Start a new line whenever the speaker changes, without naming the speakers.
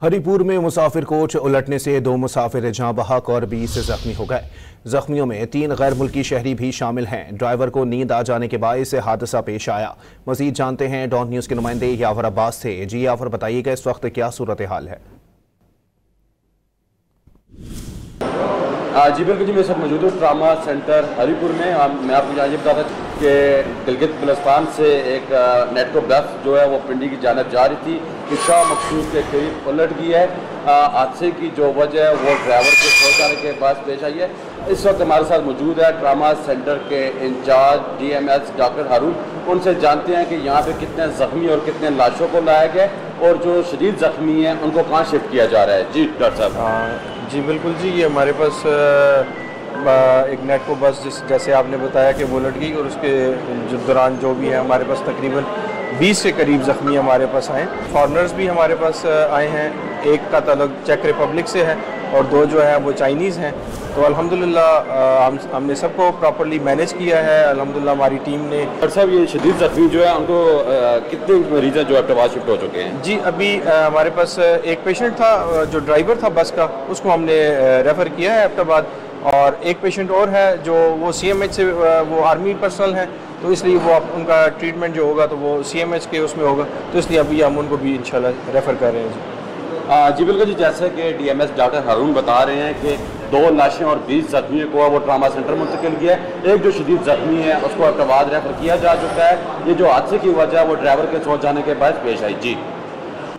हरिपुर में मुसाफिर कोच उलटने से 2 मुसाफिर जहां बहक और 20 जख्मी हो गए। जख्मियों में 3 गैर मुल्की शहरी भी शामिल हैं। ड्राइवर को नींद आ जाने के बायस हादसा पेश आया। मजीद जानते हैं डॉन न्यूज़ के नुमाइंदे यावर अब्बास से। जी यावर, बताइएगा इस वक्त क्या सूरत हाल है?
जी बिल्कुल जी, मैं सब मौजूद हूँ ट्रामा सेंटर हरिपुर में। मैं आपको ये बता था कि गिलगित बल्तिस्तान से एक नेटको बस जो है वो पिंडी की जानब जा रही थी कि शाह मखसूस के करीब उलट गई है। हादसे की जो वजह है वो ड्राइवर के सो जाने के बाद पेश आई है। इस वक्त हमारे साथ मौजूद है ट्रामा सेंटर के इंचार्ज DMS डॉक्टर हारून। उनसे जानते हैं कि यहाँ पे कितने ज़ख्मी और कितने लाशों को लाया गया और जो शदीद ज़ख्मी हैं उनको कहाँ शिफ्ट किया जा रहा है। जी डॉक्टर साहब।
जी बिल्कुल जी, ये हमारे पास एक नेटको बस जैसे आपने बताया कि वो उलट गई और उसके दौरान जो भी है हमारे पास तकरीबन 20 के करीब ज़ख्मी हमारे पास आए। फॉरनर्स भी हमारे पास आए हैं। एक का ताल्लुक चेक रिपब्लिक से है और 2 जो है वो चाइनीज़ हैं। तो अल्हम्दुलिल्लाह हमने सबको प्रॉपर्ली मैनेज किया है। अल्हम्दुलिल्लाह हमारी टीम ने।
डॉक्टर साहब, ये शदीद ज़ख्मी जो है उनको कितने मरीज़ जो है शिफ्ट हो चुके हैं? जी
अभी हमारे पास एक पेशेंट था, जो ड्राइवर था बस का, उसको हमने रेफ़र किया है एबटाबाद। और एक पेशेंट और है जो वो CMH से, वो आर्मी पर्सनल है, तो इसलिए वो उनका ट्रीटमेंट जो होगा तो वो CMH के उसमें होगा, तो इसलिए अभी हम उनको भी इंशाल्लाह रेफ़र कर रहे हैं।
जी बिल्कुल जी, जैसे कि DMS डॉक्टर हारून बता रहे हैं कि 2 लाशें और 20 ज़ख्मियों को वो ट्रामा सेंटर मुंतकिल किया है। एक जो शदीद ज़ख्मी है उसको एबटाबाद रेफ़र किया जा चुका है। ये जो हादसे की वजह है वो ड्राइवर के सो जाने के बाद पेश आई। जी